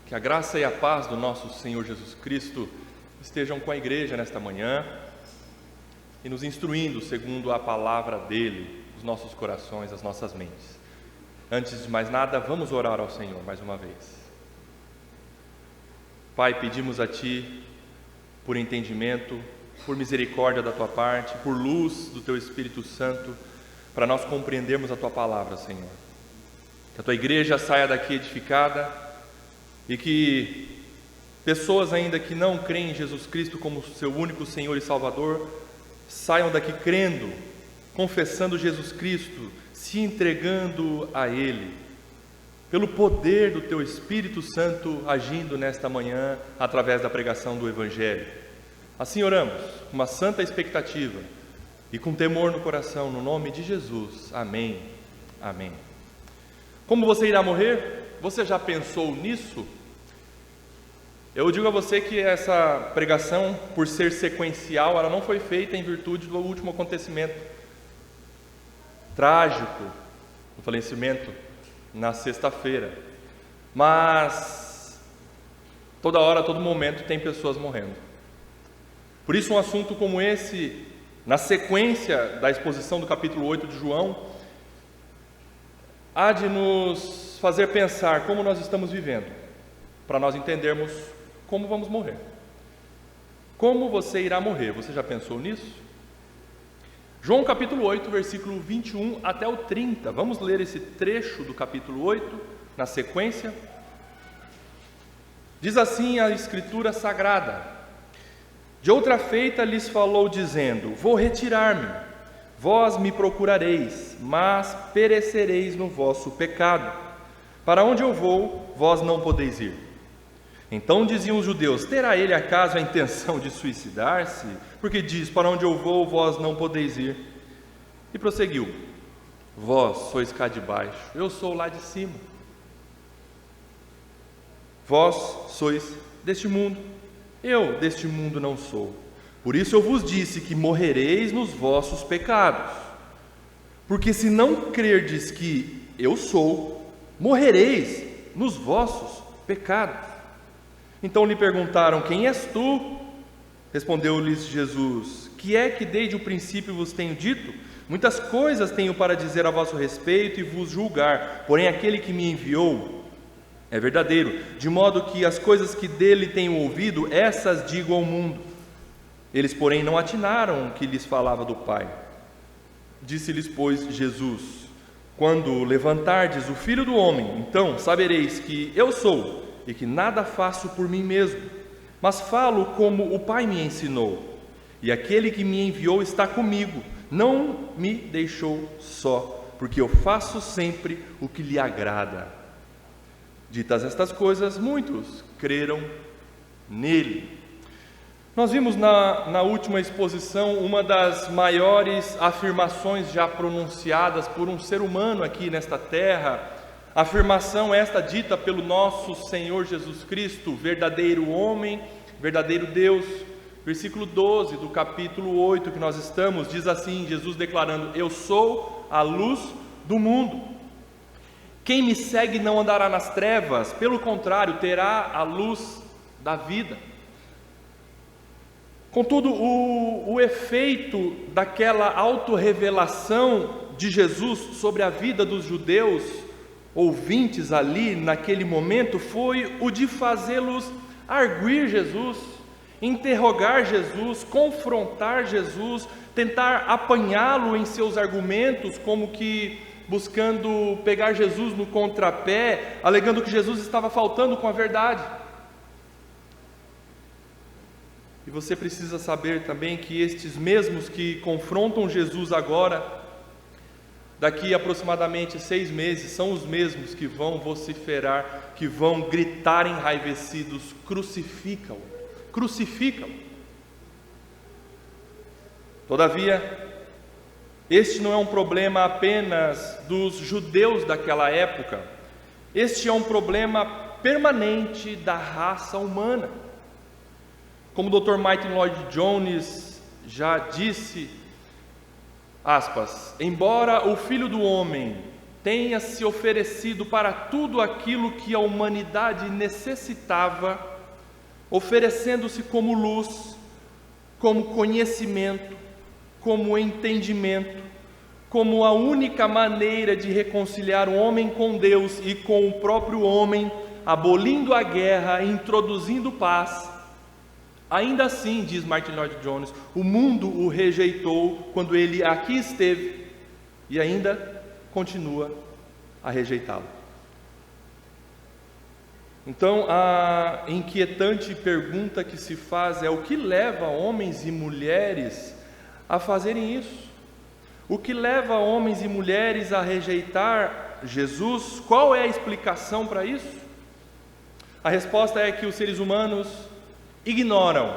Que a graça e a paz do nosso Senhor Jesus Cristo estejam com a igreja nesta manhã e nos instruindo segundo a palavra dele, os nossos corações, as nossas mentes. Antes de mais nada, vamos orar ao Senhor mais uma vez. Pai, pedimos a Ti por entendimento, por misericórdia da Tua parte, por luz do Teu Espírito Santo, para nós compreendermos a Tua palavra, Senhor. Que a Tua igreja saia daqui edificada e que pessoas ainda que não creem em Jesus Cristo como seu único Senhor e Salvador, saiam daqui crendo, confessando Jesus Cristo, se entregando a Ele, pelo poder do Teu Espírito Santo agindo nesta manhã, através da pregação do Evangelho. Assim oramos, com uma santa expectativa e com temor no coração, no nome de Jesus. Amém. Amém. Como você irá morrer? Você já pensou nisso? Eu digo a você que essa pregação, por ser sequencial, ela não foi feita em virtude do último acontecimento trágico, o falecimento na sexta-feira. Mas toda hora, todo momento tem pessoas morrendo. Por isso um assunto como esse, na sequência da exposição do capítulo 8 de João, há de nos fazer pensar como nós estamos vivendo, para nós entendermos como vamos morrer. Como você irá morrer? Você já pensou nisso? João capítulo 8, versículo 21 até o 30. Vamos ler esse trecho do capítulo 8, na sequência. Diz assim a Escritura Sagrada: De outra feita lhes falou, dizendo: Vou retirar-me, vós me procurareis, mas perecereis no vosso pecado. Para onde eu vou, vós não podeis ir. Então diziam os judeus: Terá ele acaso a intenção de suicidar-se? Porque diz: Para onde eu vou, vós não podeis ir. E prosseguiu: Vós sois cá de baixo, eu sou lá de cima. Vós sois deste mundo, eu deste mundo não sou. Por isso eu vos disse que morrereis nos vossos pecados. Porque se não crerdes que eu sou, morrereis nos vossos pecados. Então lhe perguntaram: Quem és tu? Respondeu-lhes Jesus: Que é que desde o princípio vos tenho dito? Muitas coisas tenho para dizer a vosso respeito e vos julgar, porém aquele que me enviou é verdadeiro, de modo que as coisas que dele tenho ouvido, essas digo ao mundo. Eles, porém, não atinaram que lhes falava do Pai. Disse-lhes, pois, Jesus: Quando levantardes o Filho do Homem, então sabereis que eu sou, e que nada faço por mim mesmo, mas falo como o Pai me ensinou. E aquele que me enviou está comigo, não me deixou só, porque eu faço sempre o que lhe agrada. Ditas estas coisas, muitos creram nele. Nós vimos na última exposição uma das maiores afirmações já pronunciadas por um ser humano aqui nesta terra. Afirmação esta dita pelo nosso Senhor Jesus Cristo, verdadeiro homem, verdadeiro Deus. Versículo 12 do capítulo 8 que nós estamos, diz assim, Jesus declarando: Eu sou a luz do mundo. Quem me segue não andará nas trevas, pelo contrário, terá a luz da vida. Contudo, o efeito daquela autorrevelação de Jesus sobre a vida dos judeus ouvintes ali naquele momento foi o de fazê-los arguir Jesus, interrogar Jesus, confrontar Jesus, tentar apanhá-lo em seus argumentos, como que buscando pegar Jesus no contrapé, alegando que Jesus estava faltando com a verdade. E você precisa saber também que estes mesmos que confrontam Jesus agora, daqui aproximadamente 6 meses, são os mesmos que vão vociferar, que vão gritar enraivecidos: crucificam-o, crucificam-o. Todavia, este não é um problema apenas dos judeus daquela época, este é um problema permanente da raça humana. Como o Dr. Martin Lloyd Jones já disse, aspas, embora o Filho do Homem tenha se oferecido para tudo aquilo que a humanidade necessitava, oferecendo-se como luz, como conhecimento, como entendimento, como a única maneira de reconciliar o homem com Deus e com o próprio homem, abolindo a guerra, introduzindo paz. Ainda assim, diz Martin Lloyd-Jones, o mundo o rejeitou quando ele aqui esteve e ainda continua a rejeitá-lo. Então, a inquietante pergunta que se faz é: o que leva homens e mulheres a fazerem isso? O que leva homens e mulheres a rejeitar Jesus? Qual é a explicação para isso? A resposta é que os seres humanos ignoram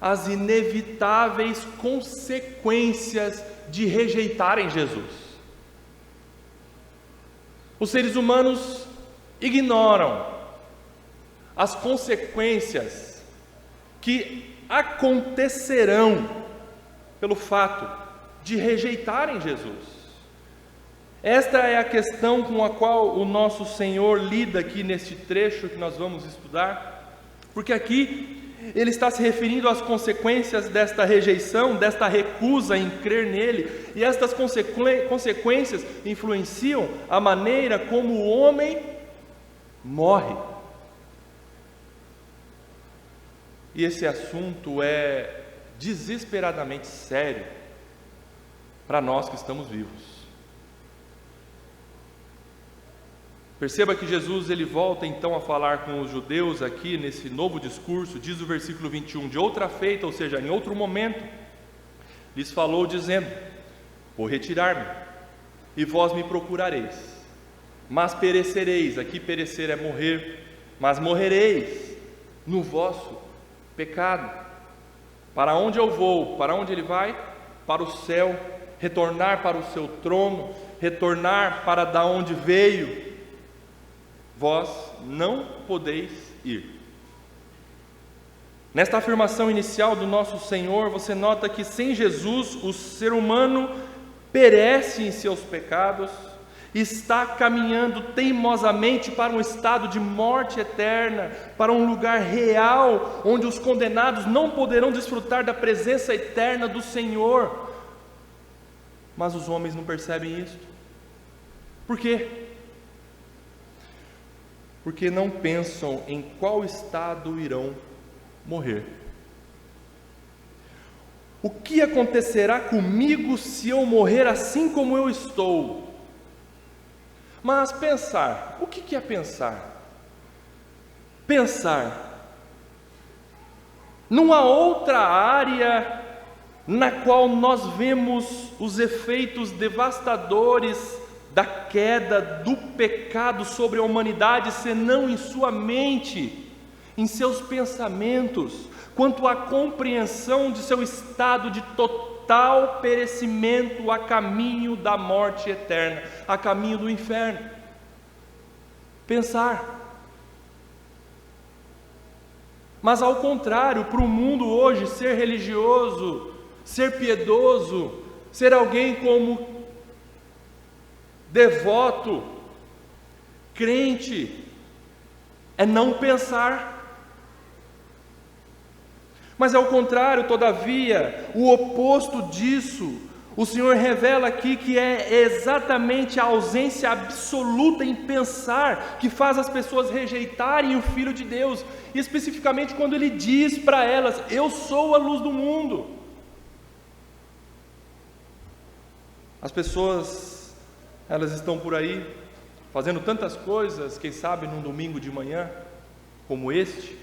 as inevitáveis consequências de rejeitarem Jesus. Os seres humanos ignoram as consequências que acontecerão pelo fato de rejeitarem Jesus. Esta é a questão com a qual o nosso Senhor lida aqui neste trecho que nós vamos estudar, porque aqui ele está se referindo às consequências desta rejeição, desta recusa em crer nele, e estas consequências influenciam a maneira como o homem morre. E esse assunto é desesperadamente sério para nós que estamos vivos. Perceba que Jesus ele volta então a falar com os judeus aqui nesse novo discurso. Diz o versículo 21, de outra feita, ou seja, em outro momento, lhes falou dizendo: vou retirar-me, e vós me procurareis, mas perecereis. Aqui perecer é morrer, mas morrereis no vosso pecado. Para onde eu vou? Para onde ele vai? Para o céu, retornar para o seu trono, retornar para da onde veio. Vós não podeis ir. Nesta afirmação inicial do nosso Senhor, você nota que sem Jesus o ser humano perece em seus pecados, está caminhando teimosamente para um estado de morte eterna, para um lugar real, onde os condenados não poderão desfrutar da presença eterna do Senhor. Mas os homens não percebem isso. Por quê? Porque não pensam em qual estado irão morrer. O que acontecerá comigo se eu morrer assim como eu estou? Mas pensar, o que é pensar? Pensar numa outra área na qual nós vemos os efeitos devastadores da queda, do pecado sobre a humanidade, senão em sua mente, em seus pensamentos, quanto à compreensão de seu estado de total perecimento a caminho da morte eterna, a caminho do inferno. Pensar. Mas ao contrário, para o mundo hoje, ser religioso, ser piedoso, ser alguém como devoto, crente, é não pensar. Mas ao contrário, todavia, o oposto disso, o Senhor revela aqui que é exatamente a ausência absoluta em pensar que faz as pessoas rejeitarem o Filho de Deus, e especificamente quando Ele diz para elas: eu sou a luz do mundo. As pessoas, elas estão por aí, fazendo tantas coisas, quem sabe num domingo de manhã, como este,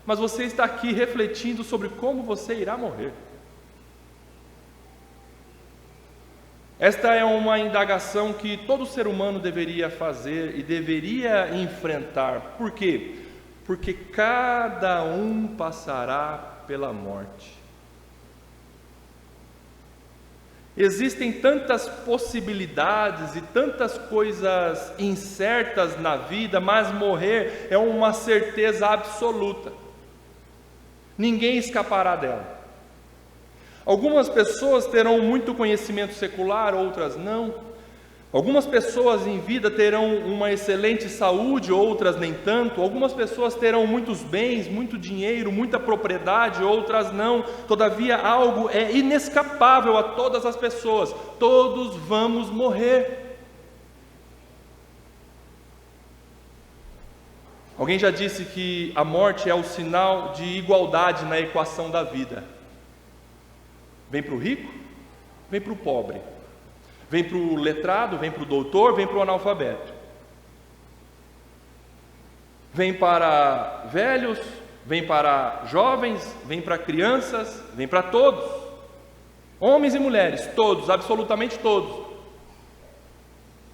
mas você está aqui refletindo sobre como você irá morrer. Esta é uma indagação que todo ser humano deveria fazer e deveria enfrentar. Por quê? Porque cada um passará pela morte. Existem tantas possibilidades e tantas coisas incertas na vida, mas morrer é uma certeza absoluta. Ninguém escapará dela. Algumas pessoas terão muito conhecimento secular, outras não, Algumas pessoas em vida terão uma excelente saúde, outras nem tanto. Algumas pessoas terão muitos bens, muito dinheiro, muita propriedade, outras não. Todavia, algo é inescapável a todas as pessoas: todos vamos morrer. Alguém já disse que a morte é o sinal de igualdade na equação da vida. Vem para o rico, vem para o pobre. Vem para o letrado, vem para o doutor, vem para o analfabeto. Vem para velhos, vem para jovens, vem para crianças, vem para todos. Homens e mulheres, todos, absolutamente todos,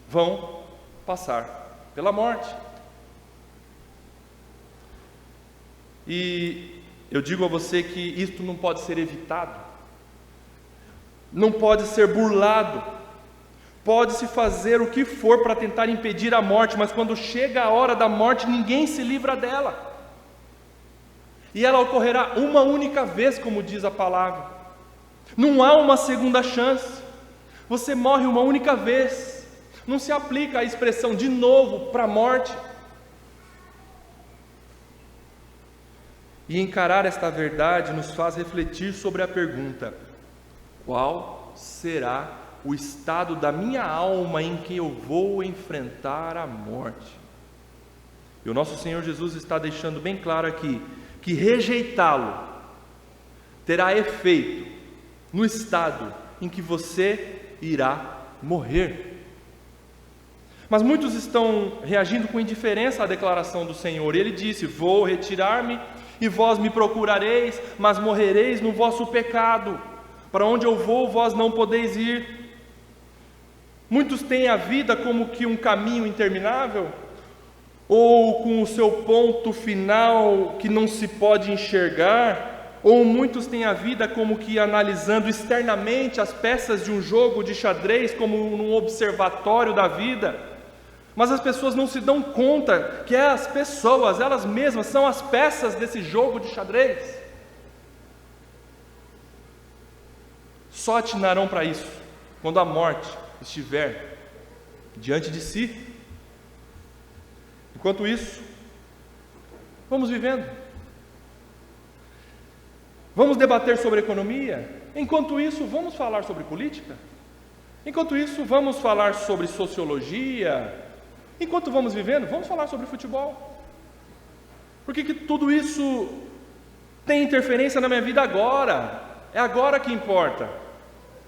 vão passar pela morte. E eu digo a você que isto não pode ser evitado, não pode ser burlado. Pode-se fazer o que for para tentar impedir a morte, mas quando chega a hora da morte, ninguém se livra dela. E ela ocorrerá uma única vez, como diz a palavra. Não há uma segunda chance. Você morre uma única vez. Não se aplica a expressão de novo para a morte. E encarar esta verdade nos faz refletir sobre a pergunta: qual será o estado da minha alma em que eu vou enfrentar a morte? E o nosso Senhor Jesus está deixando bem claro aqui que rejeitá-lo terá efeito no estado em que você irá morrer. Mas muitos estão reagindo com indiferença à declaração do Senhor. Ele disse: vou retirar-me e vós me procurareis, mas morrereis no vosso pecado. Para onde eu vou, vós não podeis ir. Muitos têm a vida como que um caminho interminável, ou com o seu ponto final que não se pode enxergar, ou muitos têm a vida como que analisando externamente as peças de um jogo de xadrez, como num observatório da vida. Mas as pessoas não se dão conta que as pessoas, elas mesmas, são as peças desse jogo de xadrez. Só atinarão para isso quando a morte estiver diante de si. Enquanto isso, vamos vivendo. Vamos debater sobre economia. Enquanto isso, vamos falar sobre política. Enquanto isso, vamos falar sobre sociologia. Enquanto vamos vivendo, vamos falar sobre futebol. Por que tudo isso tem interferência na minha vida agora? É agora que importa.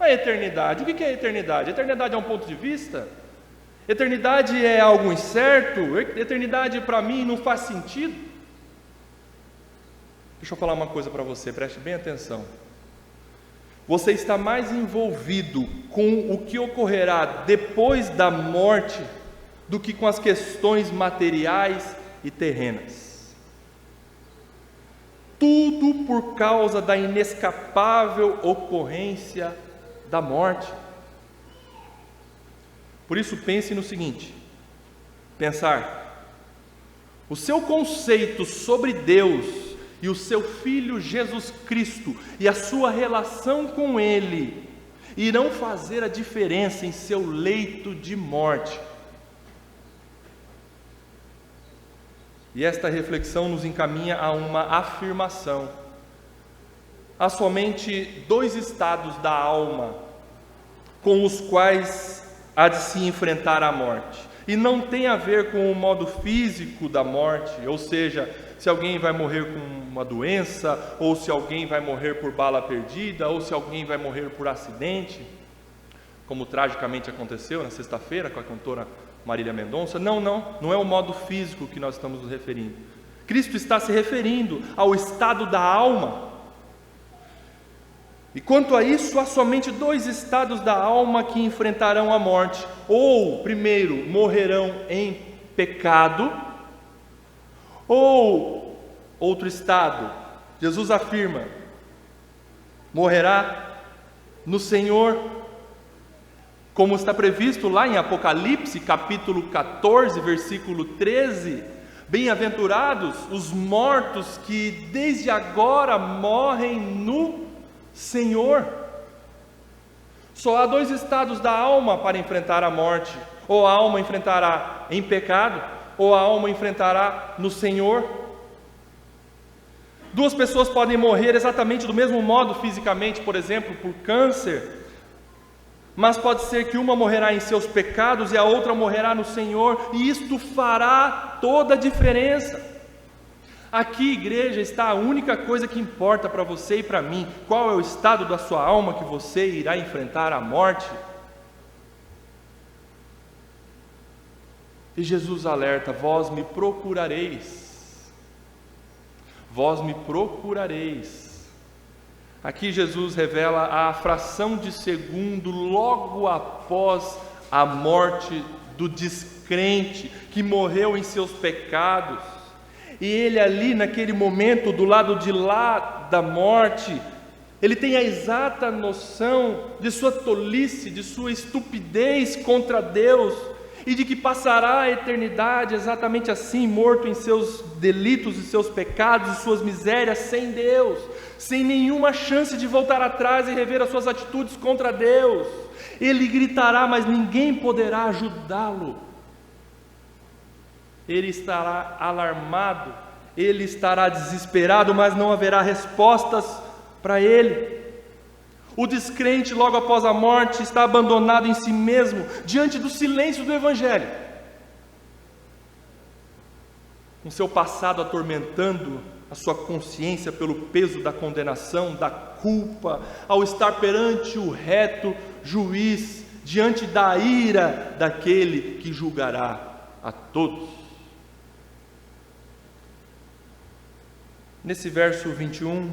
A eternidade. O que é a eternidade? A eternidade é um ponto de vista? Eternidade é algo incerto? Eternidade para mim não faz sentido? Deixa eu falar uma coisa para você, preste bem atenção. Você está mais envolvido com o que ocorrerá depois da morte do que com as questões materiais e terrenas. Tudo por causa da inescapável ocorrência da morte. Por isso pense no seguinte: pensar, o seu conceito sobre Deus e o seu Filho Jesus Cristo e a sua relação com Ele irão fazer a diferença em seu leito de morte. E esta reflexão nos encaminha a uma afirmação: há somente dois estados da alma com os quais há de se enfrentar a morte, e não tem a ver com o modo físico da morte, ou seja, se alguém vai morrer com uma doença, ou se alguém vai morrer por bala perdida, ou se alguém vai morrer por acidente, como tragicamente aconteceu na sexta-feira com a cantora Marília Mendonça. Não é o modo físico que nós estamos nos referindo. Cristo está se referindo ao estado da alma. E quanto a isso, há somente dois estados da alma que enfrentarão a morte. Ou, primeiro, morrerão em pecado, ou, outro estado, Jesus afirma, morrerá no Senhor, como está previsto lá em Apocalipse, capítulo 14, versículo 13, bem-aventurados os mortos que desde agora morrem no Senhor. Só há dois estados da alma para enfrentar a morte: ou a alma enfrentará em pecado, ou a alma enfrentará no Senhor. Duas pessoas podem morrer exatamente do mesmo modo fisicamente, por exemplo, por câncer, mas pode ser que uma morrerá em seus pecados e a outra morrerá no Senhor, e isto fará toda a diferença. Aqui, igreja, está a única coisa que importa para você e para mim: qual é o estado da sua alma que você irá enfrentar a morte. E Jesus alerta: vós me procurareis, vós me procurareis. Aqui Jesus revela a fração de segundo logo após a morte do descrente que morreu em seus pecados. E ele ali naquele momento, do lado de lá da morte, ele tem a exata noção de sua tolice, de sua estupidez contra Deus, e de que passará a eternidade exatamente assim, morto em seus delitos e seus pecados e suas misérias, sem Deus, sem nenhuma chance de voltar atrás e rever as suas atitudes contra Deus. Ele gritará, mas ninguém poderá ajudá-lo. Ele estará alarmado, ele estará desesperado, mas não haverá respostas para ele. O descrente, logo após a morte, está abandonado em si mesmo, diante do silêncio do Evangelho, com seu passado atormentando a sua consciência pelo peso da condenação, da culpa, ao estar perante o reto juiz, diante da ira daquele que julgará a todos. Nesse verso 21,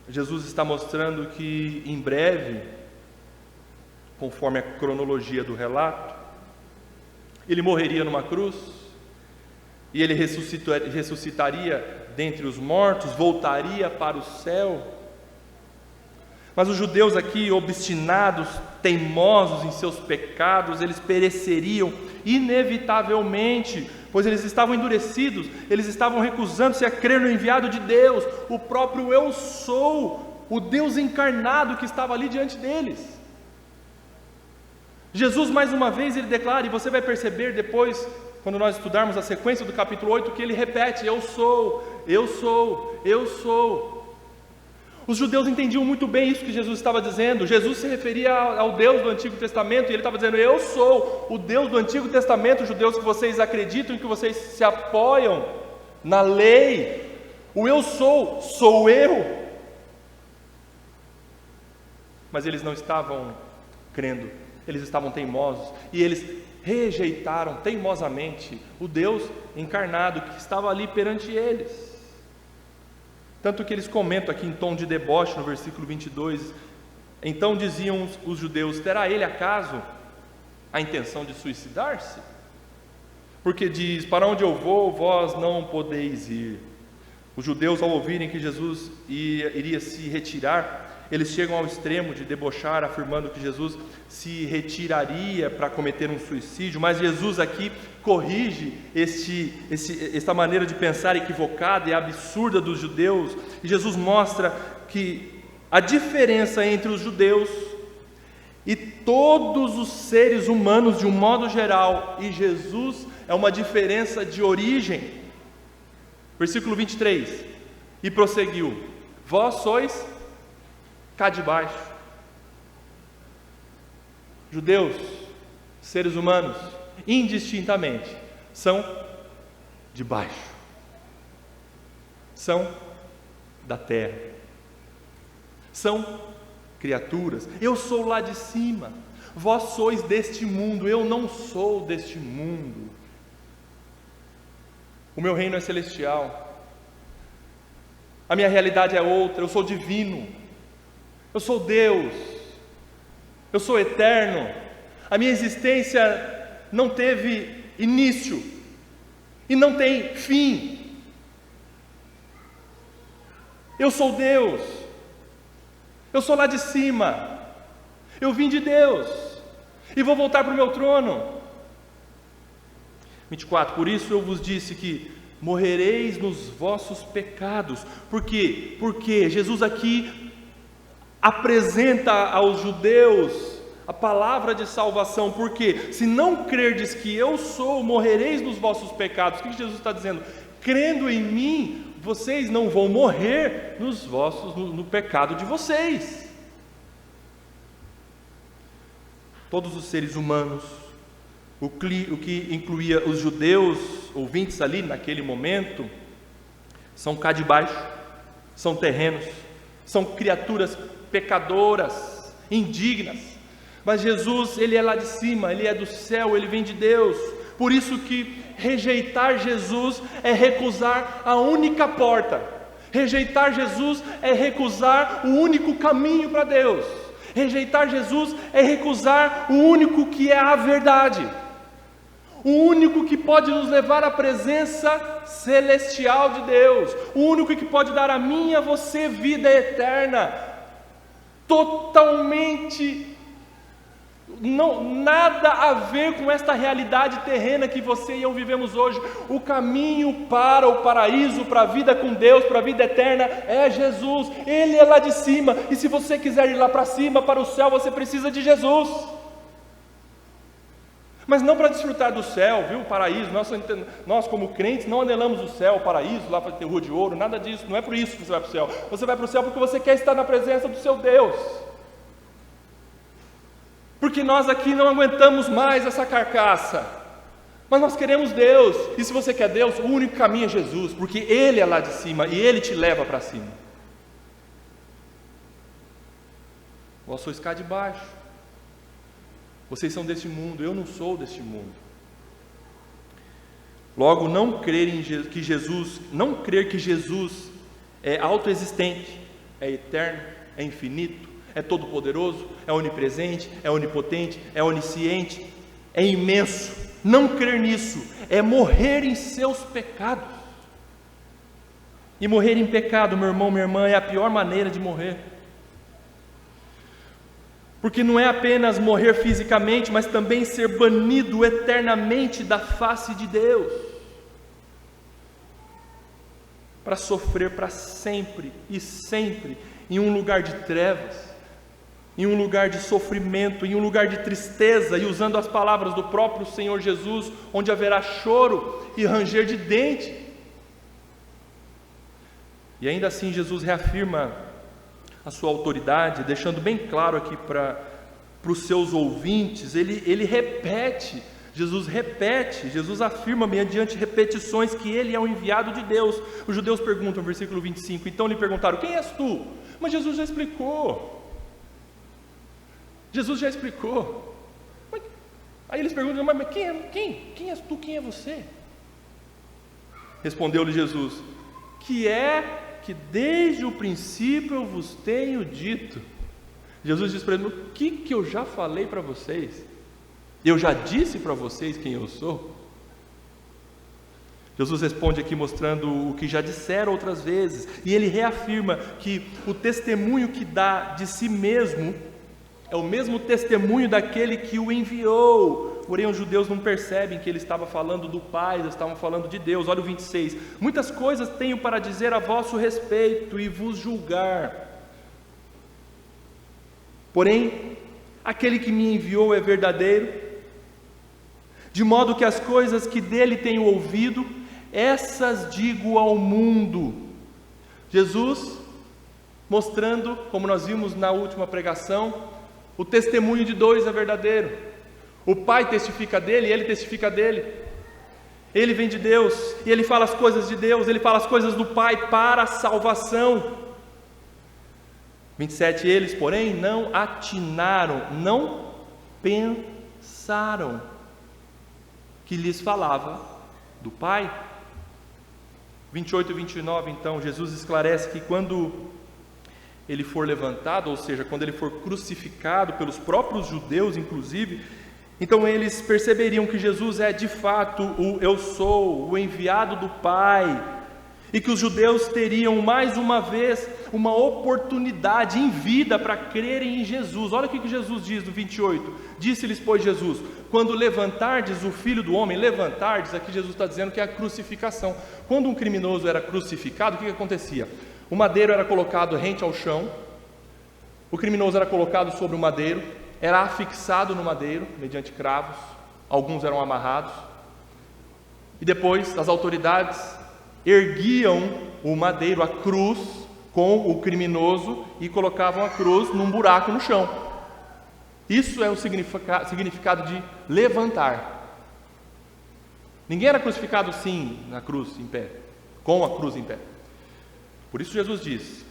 Jesus está mostrando que em breve, conforme a cronologia do relato, ele morreria numa cruz, e ele ressuscitaria dentre os mortos, voltaria para o céu. Mas os judeus aqui, obstinados, teimosos em seus pecados, eles pereceriam inevitavelmente, pois eles estavam endurecidos, eles estavam recusando-se a crer no enviado de Deus, o próprio Eu Sou, o Deus encarnado que estava ali diante deles. Jesus, mais uma vez, ele declara, e você vai perceber depois, quando nós estudarmos a sequência do capítulo 8, que ele repete: Eu sou, eu sou, eu sou. Os judeus entendiam muito bem isso que Jesus estava dizendo. Jesus se referia ao Deus do Antigo Testamento, e ele estava dizendo: eu sou o Deus do Antigo Testamento, judeus que vocês acreditam, que vocês se apoiam na lei. O eu sou eu. Mas eles não estavam crendo, eles estavam teimosos, e eles rejeitaram teimosamente o Deus encarnado que estava ali perante eles. Tanto que eles comentam aqui em tom de deboche no versículo 22, então diziam os judeus: terá ele acaso a intenção de suicidar-se? Porque diz: para onde eu vou, vós não podeis ir. Os judeus, ao ouvirem que Jesus iria se retirar, eles chegam ao extremo de debochar, afirmando que Jesus se retiraria para cometer um suicídio. Mas Jesus aqui corrige esta maneira de pensar equivocada e absurda dos judeus. E Jesus mostra que a diferença entre os judeus e todos os seres humanos de um modo geral e Jesus é uma diferença de origem. Versículo 23, e prosseguiu: vós sois cá de baixo. Judeus, seres humanos, indistintamente, são de baixo, são da terra, são criaturas. Eu sou lá de cima, vós sois deste mundo, eu não sou deste mundo. O meu reino é celestial, a minha realidade é outra, eu sou divino, eu sou Deus, eu sou eterno, a minha existência não teve início e não tem fim. Eu sou Deus, eu sou lá de cima, eu vim de Deus e vou voltar para o meu trono. 24, por isso eu vos disse que morrereis nos vossos pecados. Por quê? Porque Jesus aqui apresenta aos judeus a palavra de salvação, porque se não crerdes que eu sou, morrereis nos vossos pecados. O que Jesus está dizendo? Crendo em mim, vocês não vão morrer no pecado de vocês. Todos os seres humanos, o que incluía os judeus ouvintes ali naquele momento, são cá de baixo, são terrenos, são criaturas pecadoras, indignas. Mas Jesus, Ele é lá de cima, Ele é do céu, Ele vem de Deus. Por isso que rejeitar Jesus é recusar a única porta. Rejeitar Jesus é recusar o único caminho para Deus. Rejeitar Jesus é recusar o único que é a verdade. O único que pode nos levar à presença celestial de Deus. O único que pode dar a mim e a você vida eterna. Totalmente nada a ver com esta realidade terrena que você e eu vivemos hoje. O caminho para o paraíso, para a vida com Deus, para a vida eterna é Jesus. Ele é lá de cima, e se você quiser ir lá para cima, para o céu, você precisa de Jesus. Mas não para desfrutar do céu, viu, o paraíso. Nós como crentes não anelamos o céu, o paraíso, lá para ter rua de ouro, nada disso. Não é por isso que você vai para o céu. Você vai para o céu porque você quer estar na presença do seu Deus. Porque nós aqui não aguentamos mais essa carcaça, mas nós queremos Deus. E se você quer Deus, o único caminho é Jesus, porque Ele é lá de cima e Ele te leva para cima. Vós sois cá de baixo, vocês são deste mundo, eu não sou deste mundo. Logo, não crer que Jesus é autoexistente, é eterno, é infinito, é todo-poderoso, é onipresente, é onipotente, é onisciente, é imenso. Não crer nisso é morrer em seus pecados. E morrer em pecado, meu irmão, minha irmã, é a pior maneira de morrer. Porque não é apenas morrer fisicamente, mas também ser banido eternamente da face de Deus, para sofrer para sempre e sempre em um lugar de trevas, em um lugar de sofrimento, em um lugar de tristeza, e usando as palavras do próprio Senhor Jesus, onde haverá choro e ranger de dente. E ainda assim Jesus reafirma a sua autoridade, deixando bem claro aqui para os seus ouvintes. Ele repete, Jesus afirma mediante repetições que Ele é o enviado de Deus. Os judeus perguntam no versículo 25, então lhe perguntaram, quem és tu? Mas Jesus já explicou. Aí eles perguntam, mas quem és tu, quem é você? Respondeu-lhe Jesus, que desde o princípio eu vos tenho dito. Jesus diz para ele, o que eu já falei para vocês? Eu já disse para vocês quem eu sou? Jesus responde aqui mostrando o que já disseram outras vezes, e ele reafirma que o testemunho que dá de si mesmo é o mesmo testemunho daquele que o enviou. Porém os judeus não percebem que ele estava falando do Pai, eles estavam falando de Deus. Olha o 26, muitas coisas tenho para dizer a vosso respeito e vos julgar, porém aquele que me enviou é verdadeiro, de modo que as coisas que dele tenho ouvido, essas digo ao mundo. Jesus mostrando, como nós vimos na última pregação, o testemunho de dois é verdadeiro. O Pai testifica dele e ele testifica dele. Ele vem de Deus e ele fala as coisas de Deus, ele fala as coisas do Pai para a salvação. 27, eles, porém, não atinaram, não pensaram que lhes falava do Pai. 28 e 29, então, Jesus esclarece que quando ele for levantado, ou seja, quando ele for crucificado pelos próprios judeus, inclusive, então eles perceberiam que Jesus é de fato o eu sou, o enviado do Pai, e que os judeus teriam mais uma vez uma oportunidade em vida para crerem em Jesus. Olha o que Jesus diz no 28, disse-lhes pois Jesus, quando levantardes o Filho do Homem, levantardes, aqui Jesus está dizendo que é a crucificação. Quando um criminoso era crucificado, o que acontecia? O madeiro era colocado rente ao chão, o criminoso era colocado sobre o madeiro, era afixado no madeiro, mediante cravos, alguns eram amarrados, e depois as autoridades erguiam o madeiro, a cruz, com o criminoso e colocavam a cruz num buraco no chão. Isso é o significado de levantar. Ninguém era crucificado sim na cruz em pé, com a cruz em pé. Por isso Jesus diz: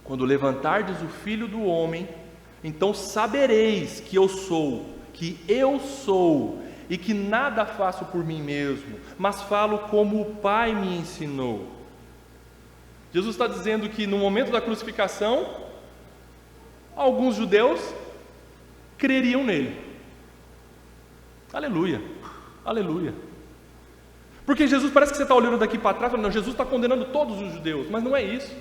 quando levantardes o Filho do Homem, então sabereis que eu sou, e que nada faço por mim mesmo, mas falo como o Pai me ensinou. Jesus está dizendo que no momento da crucificação, alguns judeus creriam nele. Aleluia, aleluia. Porque Jesus, parece que você está olhando daqui para trás, falando, não, Jesus está condenando todos os judeus, mas não é isso.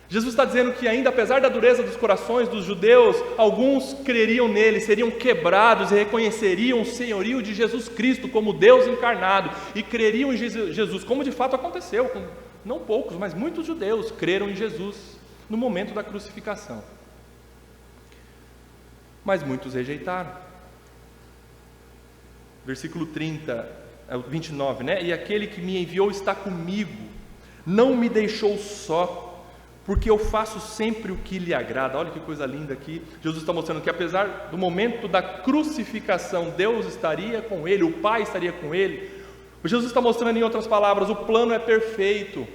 Jesus está dizendo que ainda apesar da dureza dos corações dos judeus, alguns creriam nele, seriam quebrados e reconheceriam o senhorio de Jesus Cristo como Deus encarnado, e creriam em Jesus, como de fato aconteceu, com não poucos, mas muitos judeus creram em Jesus no momento da crucificação. Mas muitos rejeitaram. Versículo 29, né? E aquele que me enviou está comigo, não me deixou só, porque eu faço sempre o que lhe agrada. Olha que coisa linda aqui. Jesus está mostrando que apesar do momento da crucificação, Deus estaria com ele, o Pai estaria com ele. Jesus está mostrando em outras palavras, o plano é perfeito.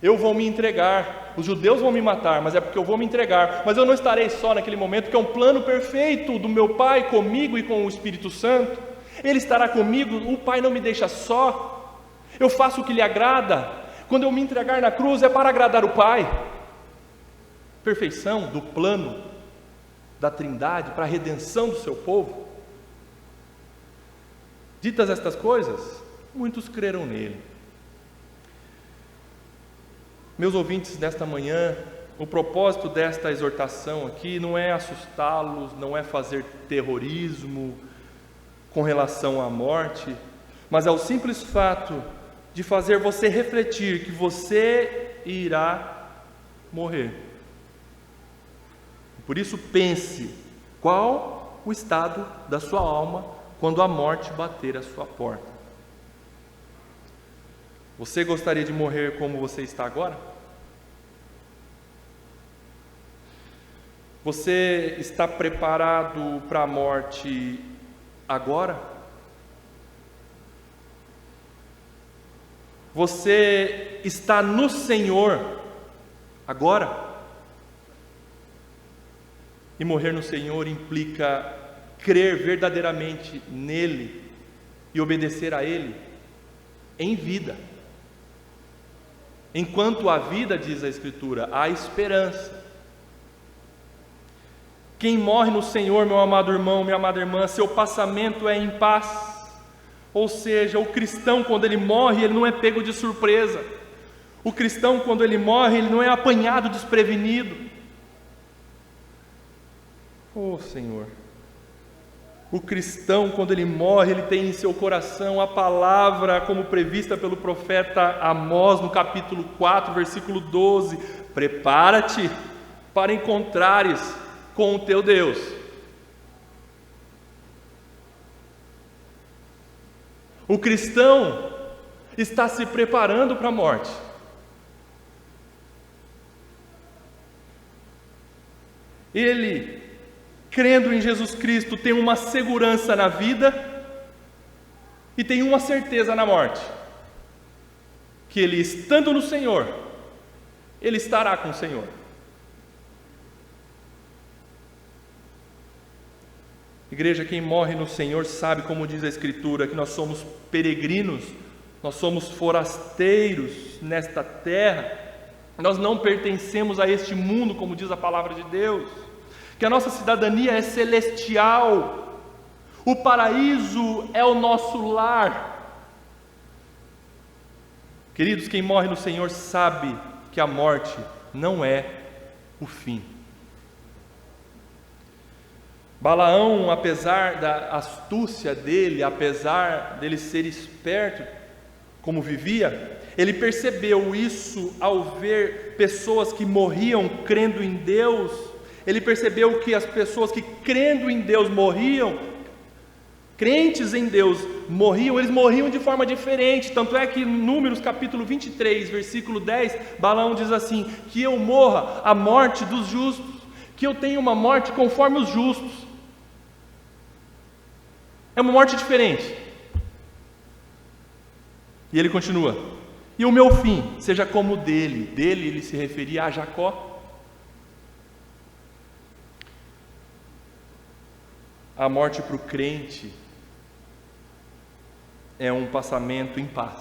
Eu vou me entregar, os judeus vão me matar, mas é porque eu vou me entregar. Mas eu não estarei só naquele momento, porque é um plano perfeito do meu Pai comigo e com o Espírito Santo. Ele estará comigo, o Pai não me deixa só. Eu faço o que lhe agrada. Quando eu me entregar na cruz é para agradar o Pai. Perfeição do plano da Trindade para a redenção do seu povo. Ditas estas coisas, muitos creram nele. Meus ouvintes, nesta manhã, o propósito desta exortação aqui não é assustá-los, não é fazer terrorismo com relação à morte, mas é o simples fato de fazer você refletir que você irá morrer. Por isso pense, qual o estado da sua alma quando a morte bater à sua porta? Você gostaria de morrer como você está agora? Você está preparado para a morte agora? Você está no Senhor agora? E morrer no Senhor implica crer verdadeiramente nele e obedecer a Ele em vida. Enquanto há vida, diz a Escritura, há esperança. Quem morre no Senhor, meu amado irmão, minha amada irmã, seu passamento é em paz. Ou seja, o cristão, quando ele morre, ele não é pego de surpresa. O cristão, quando ele morre, ele não é apanhado desprevenido. Oh Senhor, o cristão, quando ele morre, ele tem em seu coração a palavra como prevista pelo profeta Amós, no capítulo 4, versículo 12: prepara-te para encontrares com o teu Deus. O cristão está se preparando para a morte. Ele, crendo em Jesus Cristo, tem uma segurança na vida e tem uma certeza na morte, que ele, estando no Senhor, ele estará com o Senhor. Igreja, quem morre no Senhor sabe, como diz a Escritura, que nós somos peregrinos, nós somos forasteiros nesta terra, nós não pertencemos a este mundo, como diz a palavra de Deus, que a nossa cidadania é celestial, o paraíso é o nosso lar. Queridos, quem morre no Senhor sabe que a morte não é o fim. Balaão, apesar da astúcia dele, apesar dele ser esperto como vivia, ele percebeu isso ao ver pessoas que morriam crendo em Deus, Ele percebeu que as pessoas que crendo em Deus morriam, crentes em Deus morriam, eles morriam de forma diferente. Tanto é que em Números capítulo 23, versículo 10, Balaão diz assim: que eu morra a morte dos justos, que eu tenha uma morte conforme os justos. É uma morte diferente. E ele continua: e o meu fim seja como o dele. Dele ele se referia a Jacó. A morte para o crente é um passamento em paz,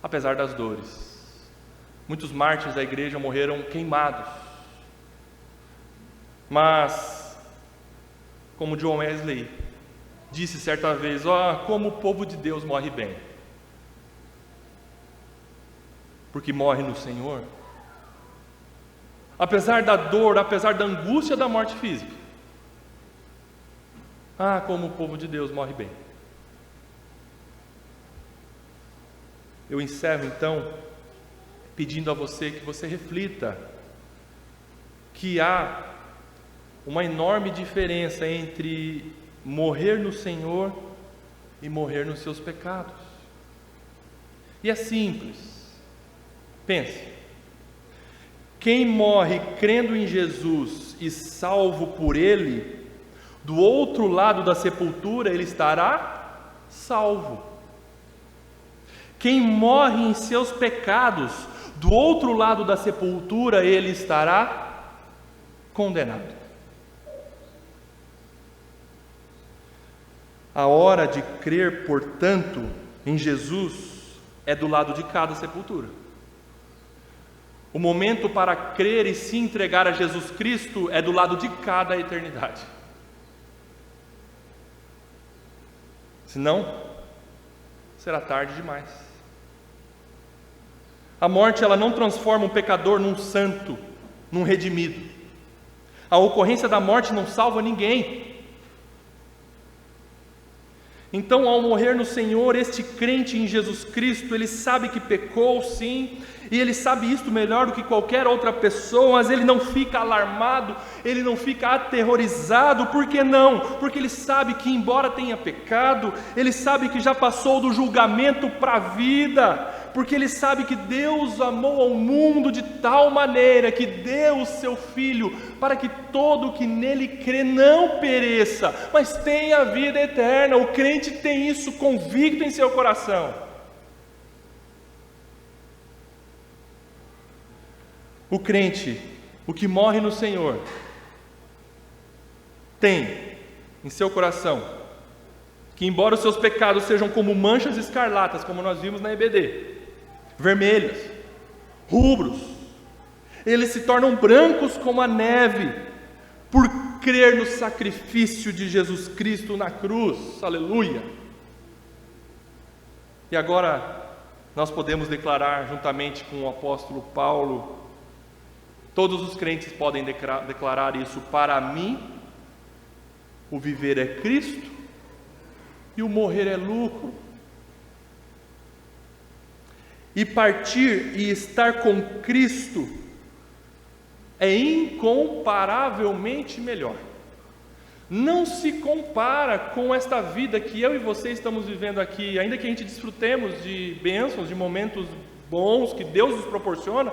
apesar das dores. Muitos mártires da igreja morreram queimados, mas, como John Wesley disse certa vez, como o povo de Deus morre bem, porque morre no Senhor. Apesar da dor, apesar da angústia da morte física, como o povo de Deus morre bem. Eu encerro então pedindo a você que você reflita que há uma enorme diferença entre morrer no Senhor e morrer nos seus pecados. E é simples. Pense: quem morre crendo em Jesus e salvo por Ele, do outro lado da sepultura ele estará salvo. Quem morre em seus pecados, do outro lado da sepultura ele estará condenado. A hora de crer, portanto, em Jesus é do lado de cada sepultura. O momento para crer e se entregar a Jesus Cristo é do lado de cada eternidade. Senão, será tarde demais. A morte, ela não transforma um pecador num santo, num redimido. A ocorrência da morte não salva ninguém. Então, ao morrer no Senhor, este crente em Jesus Cristo, ele sabe que pecou, sim, e ele sabe isto melhor do que qualquer outra pessoa, mas ele não fica alarmado, ele não fica aterrorizado. Por que não? Porque ele sabe que, embora tenha pecado, ele sabe que já passou do julgamento para a vida, porque ele sabe que Deus amou ao mundo de tal maneira que deu o seu Filho, para que todo o que nele crê não pereça, mas tenha a vida eterna. O crente tem isso convicto em seu coração. O crente, o que morre no Senhor, tem em seu coração que, embora os seus pecados sejam como manchas escarlatas, como nós vimos na EBD, vermelhos, rubros, eles se tornam brancos como a neve, por crer no sacrifício de Jesus Cristo na cruz. Aleluia! E agora nós podemos declarar, juntamente com o apóstolo Paulo, todos os crentes podem declarar isso: para mim, o viver é Cristo e o morrer é lucro. E partir e estar com Cristo é incomparavelmente melhor. Não se compara com esta vida que eu e você estamos vivendo aqui, ainda que a gente desfrutemos de bênçãos, de momentos bons que Deus nos proporciona,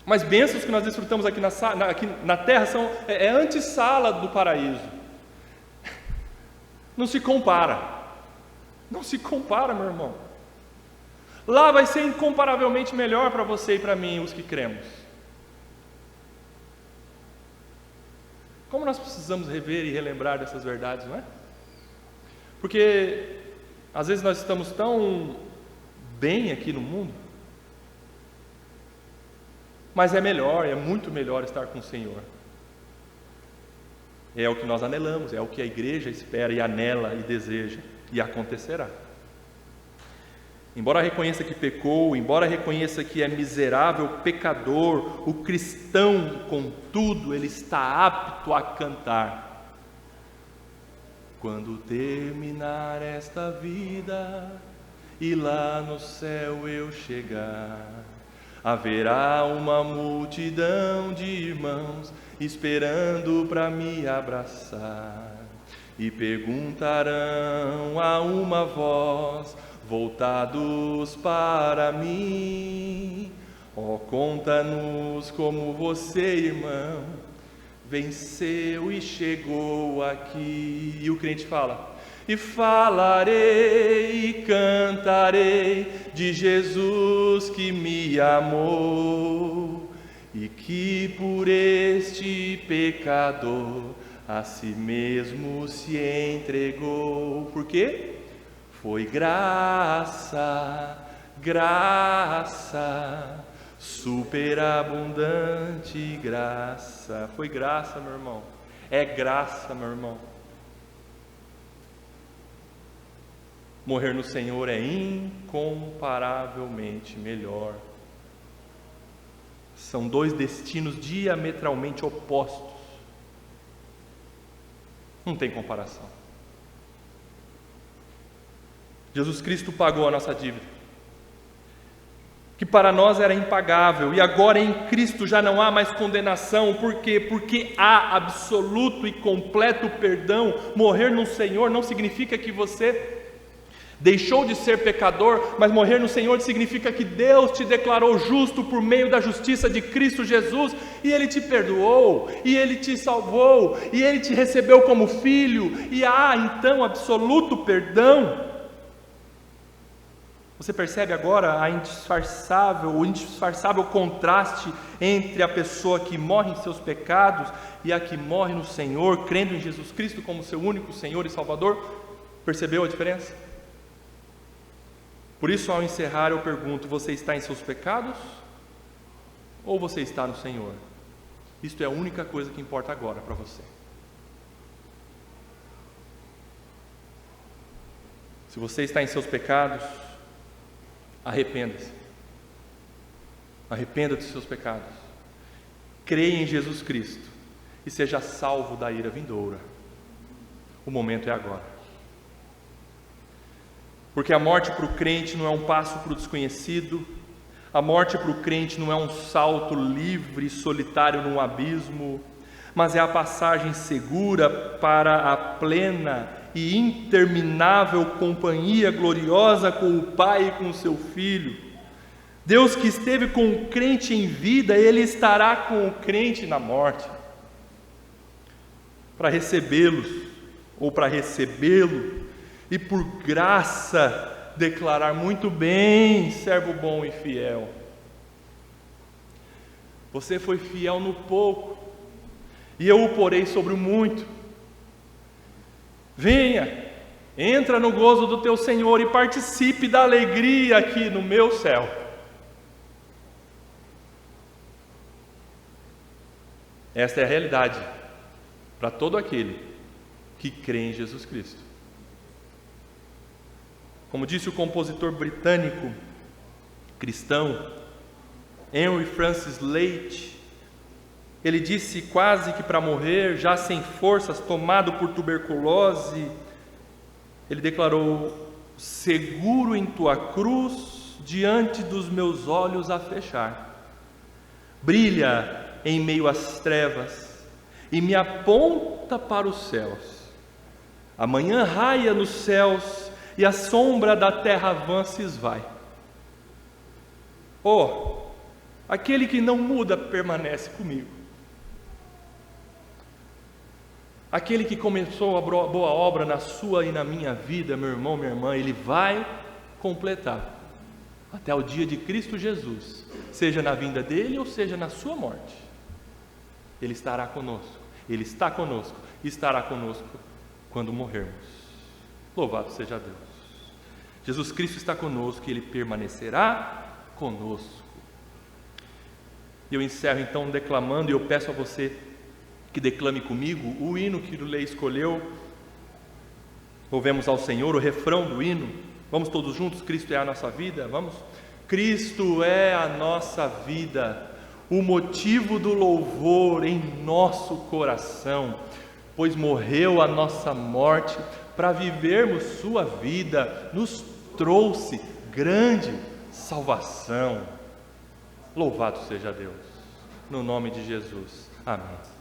mas bênçãos que nós desfrutamos aqui na terra são antessala do paraíso. Não se compara. Não se compara, meu irmão. Lá vai ser incomparavelmente melhor para você e para mim, os que cremos. Como nós precisamos rever e relembrar dessas verdades, não é? Porque às vezes nós estamos tão bem aqui no mundo, mas é melhor, é muito melhor estar com o Senhor. É o que nós anelamos, é o que a igreja espera e anela e deseja, e acontecerá. Embora reconheça que pecou, embora reconheça que é miserável pecador, o cristão, contudo, ele está apto a cantar: quando terminar esta vida e lá no céu eu chegar, haverá uma multidão de irmãos esperando para me abraçar. E perguntarão a uma voz, voltados para mim: ó, conta-nos como você, irmão, venceu e chegou aqui. E o crente fala: e falarei e cantarei de Jesus que me amou e que por este pecador a si mesmo se entregou. Por quê? Foi graça, graça, superabundante graça. Foi graça, meu irmão. É graça, meu irmão. Morrer no Senhor é incomparavelmente melhor. São dois destinos diametralmente opostos. Não tem comparação. Jesus Cristo pagou a nossa dívida, que para nós era impagável, e agora em Cristo já não há mais condenação. Por quê? Porque há absoluto e completo perdão. Morrer no Senhor não significa que você deixou de ser pecador, mas morrer no Senhor significa que Deus te declarou justo por meio da justiça de Cristo Jesus, e Ele te perdoou, e Ele te salvou, e Ele te recebeu como filho, e há então absoluto perdão. Você percebe agora o indisfarçável contraste entre a pessoa que morre em seus pecados e a que morre no Senhor, crendo em Jesus Cristo como seu único Senhor e Salvador? Percebeu a diferença? Por isso, ao encerrar, eu pergunto: você está em seus pecados ou você está no Senhor? Isto é a única coisa que importa agora para você. Se você está em seus pecados, arrependa-se. Arrependa dos seus pecados. Creia em Jesus Cristo e seja salvo da ira vindoura. O momento é agora. Porque a morte para o crente não é um passo para o desconhecido, a morte para o crente não é um salto livre e solitário num abismo, mas é a passagem segura para a plena e interminável companhia gloriosa com o Pai e com o seu Filho. Deus que esteve com o crente em vida, Ele estará com o crente na morte, para recebê-los ou para recebê-lo, e por graça declarar: muito bem, servo bom e fiel. Você foi fiel no pouco, e eu o porei sobre o muito. Venha, entra no gozo do teu Senhor e participe da alegria aqui no meu céu. Esta é a realidade para todo aquele que crê em Jesus Cristo. Como disse o compositor britânico cristão Henry Francis Leite, ele disse quase que para morrer, já sem forças, tomado por tuberculose, ele declarou: seguro em tua cruz, diante dos meus olhos a fechar, brilha em meio às trevas e me aponta para os céus. Amanhã raia nos céus e a sombra da terra vã se esvai. Oh, aquele que não muda permanece comigo. Aquele que começou a boa obra na sua e na minha vida, meu irmão, minha irmã, Ele vai completar até o dia de Cristo Jesus, seja na vinda dEle ou seja na sua morte. Ele estará conosco, Ele está conosco e estará conosco quando morrermos. Louvado seja Deus. Jesus Cristo está conosco e Ele permanecerá conosco. E eu encerro então declamando, e eu peço a você que declame comigo o hino que o Lei escolheu. Louvemos ao Senhor, o refrão do hino. Vamos todos juntos? Cristo é a nossa vida, vamos? Cristo é a nossa vida, o motivo do louvor em nosso coração, pois morreu a nossa morte para vivermos sua vida, nos trouxe grande salvação. Louvado seja Deus. No nome de Jesus. Amém.